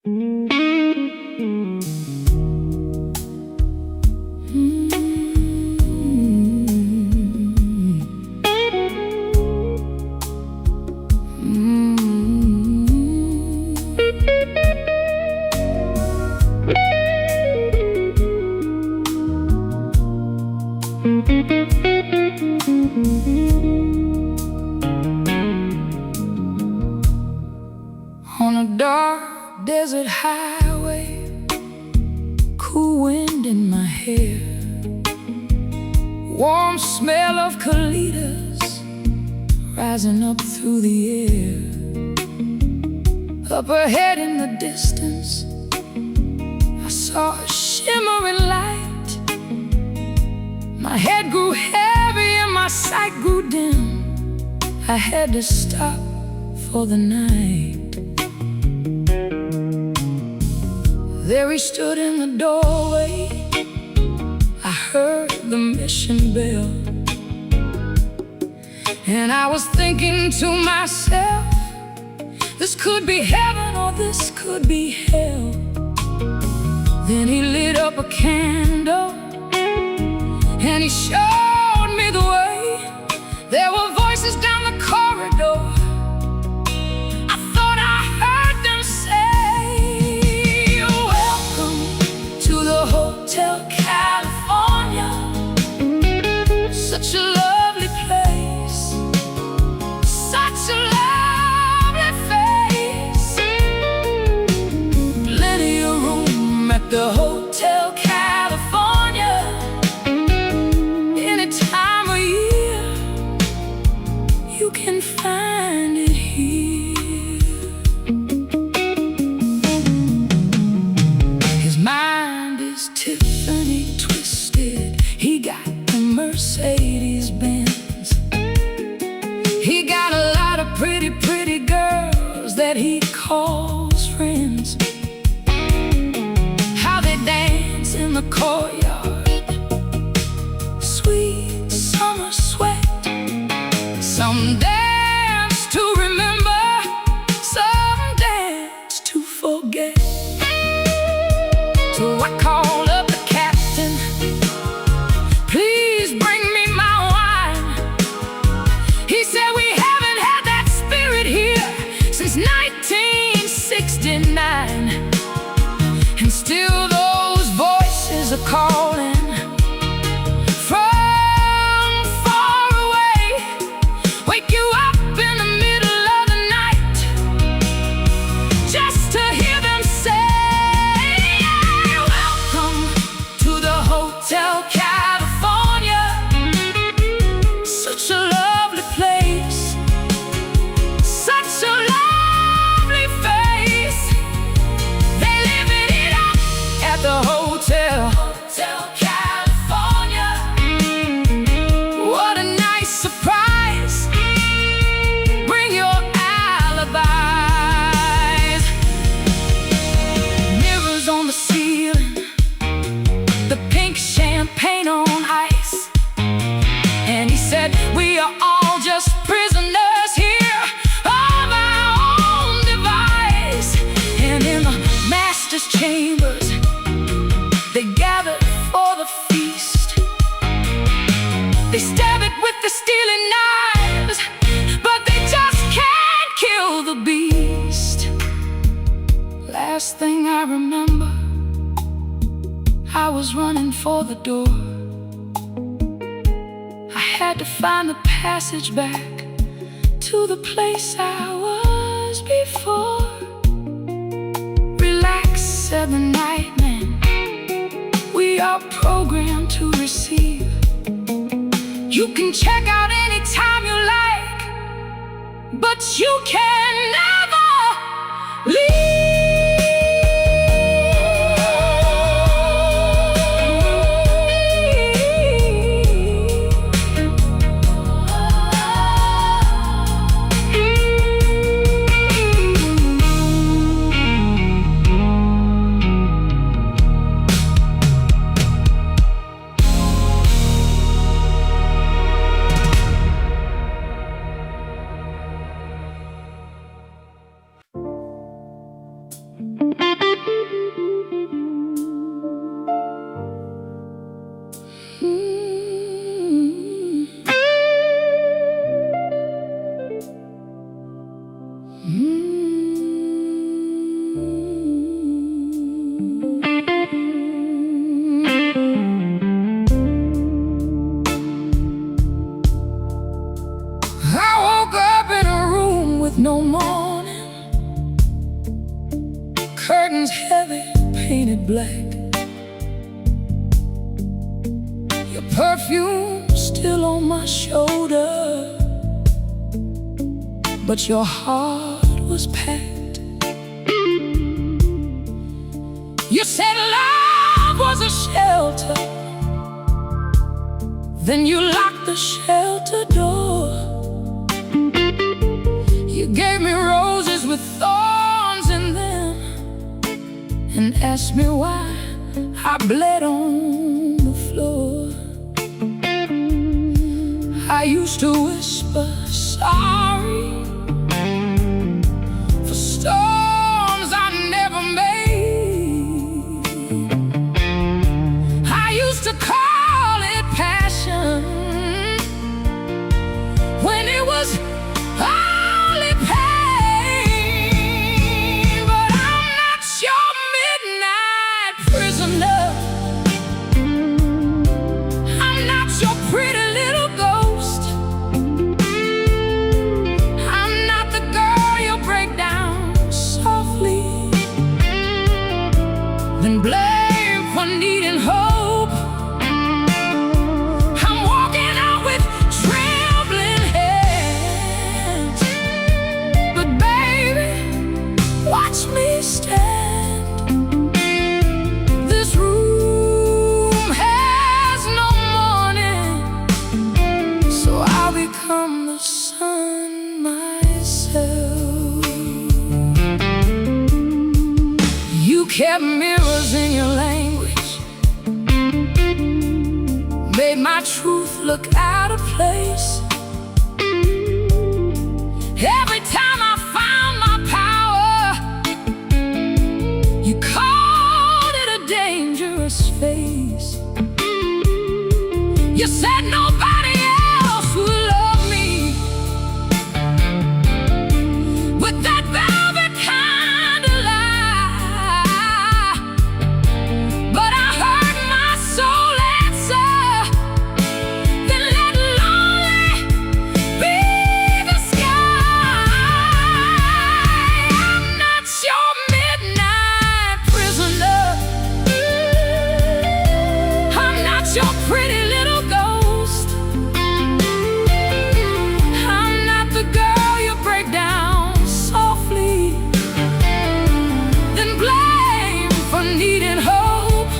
On a dark desert highway, cool wind in my hair, warm smell of colitas rising up through the air. Up ahead in the distance, I saw a shimmering light. My head grew heavy and my sight grew dim. I had to stop for the night. There he stood in the doorway. I heard the mission bell, and I was thinking to myself, this could be heaven or this could be hell. Then he lit up a candle and he showed me the way. There were voices down the corridor. I thought I heard them say, welcome to the Hotel California. Such a lovely place, such a lovely face. Plenty of room at the Hotel California. Any time of year you can find it here. His mind is Tiffany twisted. He got the Mercedes Benz. He got a lot of pretty, pretty girls that he calls friends. How they dance in the courtyard, sweet summer sweat. Some dance to remember, some dance to forget. So I called up the captain, please bring me my wine. He said we haven't had that spirit here since 1969. And still those voices are calling from far away. Wake you up in the middle of the night just to hear them say, welcome to the Hotel California. Such a lovely place, such a lovely face. They living it up at the Hotel California. What a nice surprise. Bring your alibis. Mirrors on the ceiling, the pink champagne on ice. And he said, we are all just prisoners here of our own device. And in the master's chambers, they gathered for the feast. They stab it with the stealing knives, but they just can't kill the beast. Last thing I remember, I was running for the door. I had to find the passage back to the place I was before. Relax, said the night man, we are programmed to receive. You can check out anytime you like, but you can never leave. curtains heavy, painted black. Your perfume still on my shoulder, but your heart was packed. You said love was a shelter, then you locked the shelter door. You gave me roses with thorns in them and asked me why I bled on the floor. I used to whisper sorry for storms I never made. I used to call it passion when it was only pain. But I'm not your midnight prisoner. I'm not your pretty little ghost. I'm not the girl you'll break down softly, then blame for needing hope. I'm walking out with trembling hands, but baby, watch me stand. This room has no morning, so I'll become the sun myself. You kept mirrors in your language, made my truth look out of place. Every time I found my power, you called it a dangerous phase. You said nobody else would love me with that velvet kind of lie. But I heard my soul answer, then let lonely be the sky. I'm not your midnight prisoner. I'm not your pretty little ghost. I'm not the girl you break down softly, then blame for needing hope.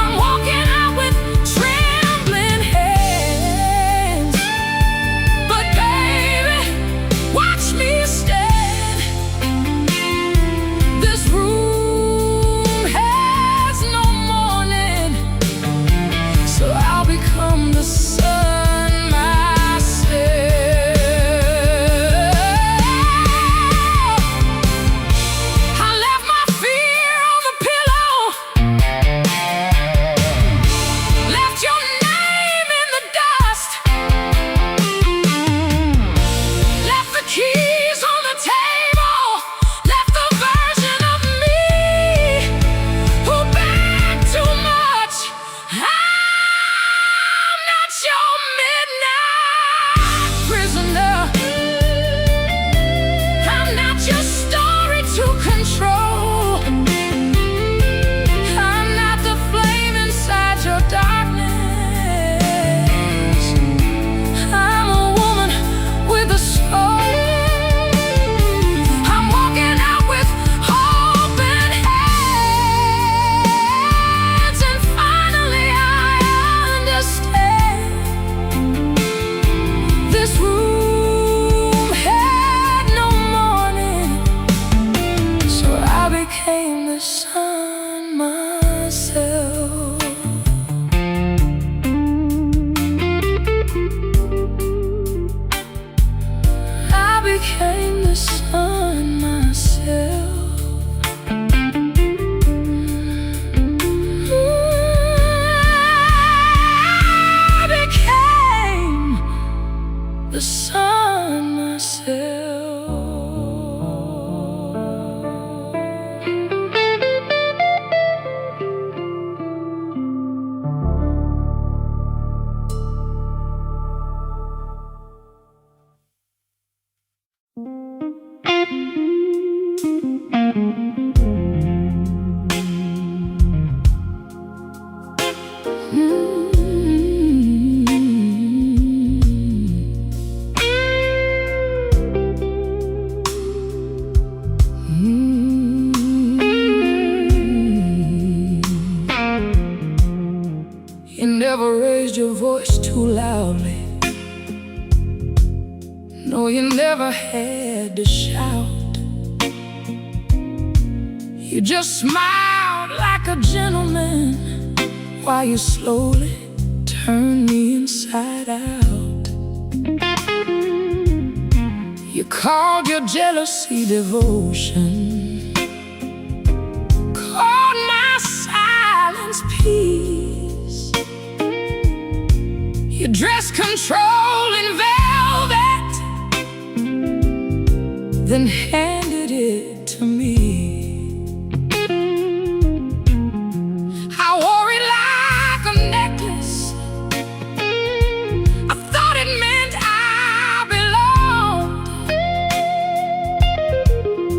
I'm walking out with trembling hands, but baby, watch me stand. This room has no morning, so I'll become the sun myself. I left my fear on the pillow, left your name in the dust, left the keys on the table, left the version of me who begged too much. I'm not your midnight prisoner. I'm not your story to control. I'm not the flame inside your darkness. I'm a woman with a soul. I'm walking out with open hands, and finally I understand. This room had no morning, so I became the sun myself. I became the sun myself. I became the sun myself. too loudly. No, you never had to shout. You just smiled like a gentleman while you slowly turned me inside out. You called your jealousy devotion, called my silence peace. You dressed control in velvet, then handed it to me. I wore it like a necklace. I thought it meant I belonged.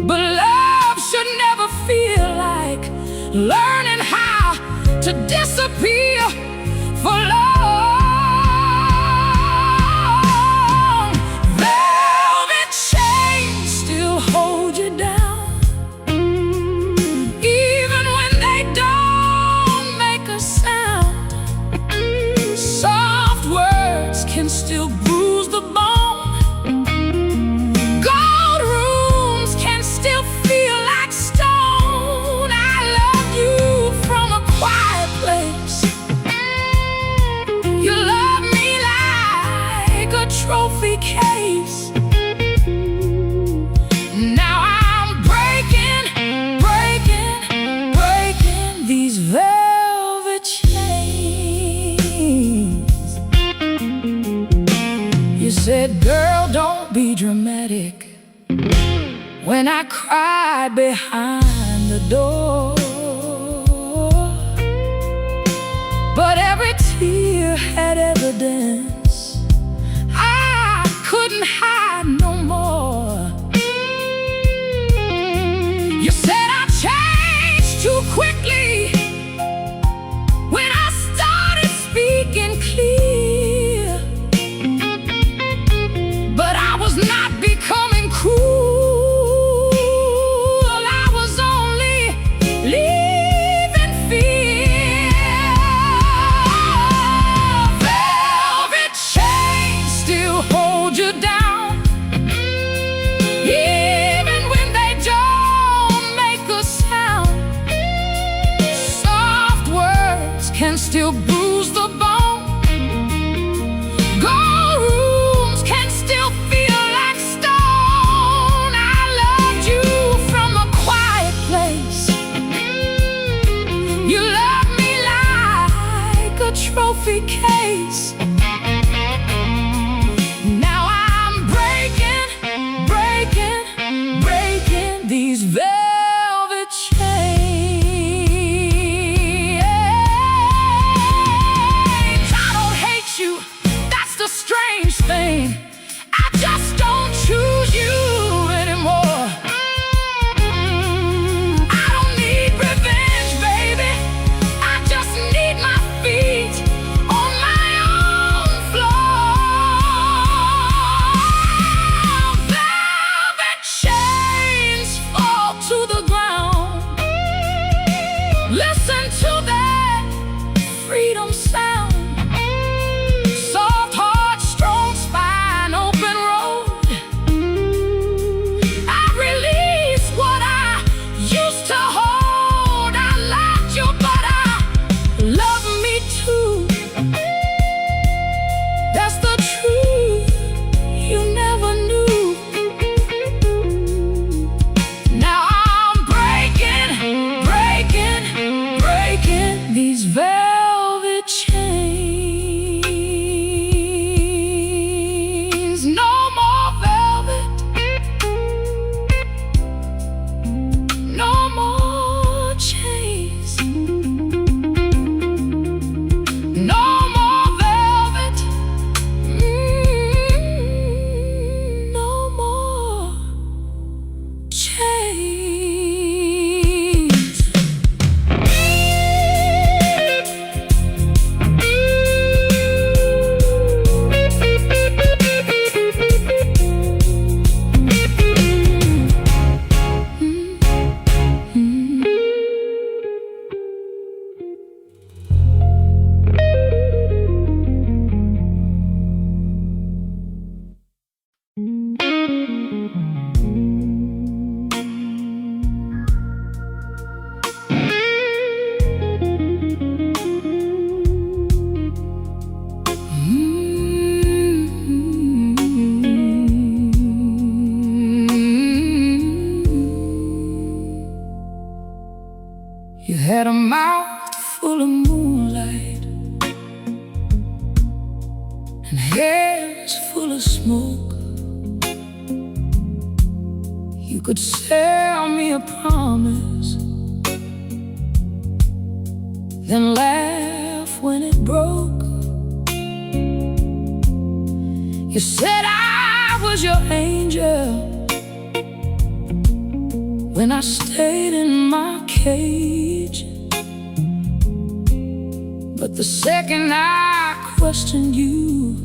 But love should never feel like learning how to disappear for long. Velvet chains still hold you down, even when they don't make a sound. Soft words can still bruise the bone. Gold rooms can still feel like stone. I love you from a quiet place. You love me like a trophy case. Now I'm breaking these velvet chains. You said, girl, don't be dramatic, when I cried behind the door. But every tear had evidence. I couldn't hide no more. You said I changed too quickly when I started speaking clear. But I was not becoming cruel, I was only leaving fear. Velvet chains still hold you down, even when they don't make You had a mouth full of moonlight and hands full of smoke. You could sell me a promise, then laugh when it broke. You said I was your angel when I stayed in my cage. But the second I questioned you,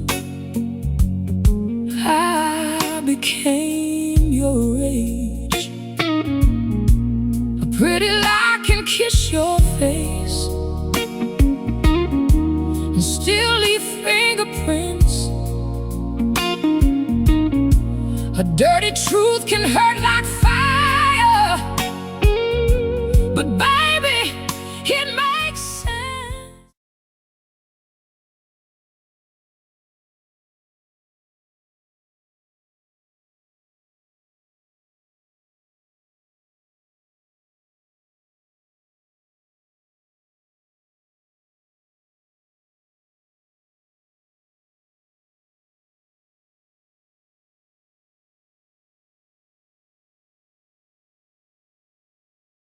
I became your rage. A pretty lie can kiss your face and still leave fingerprints. A dirty truth can hurt like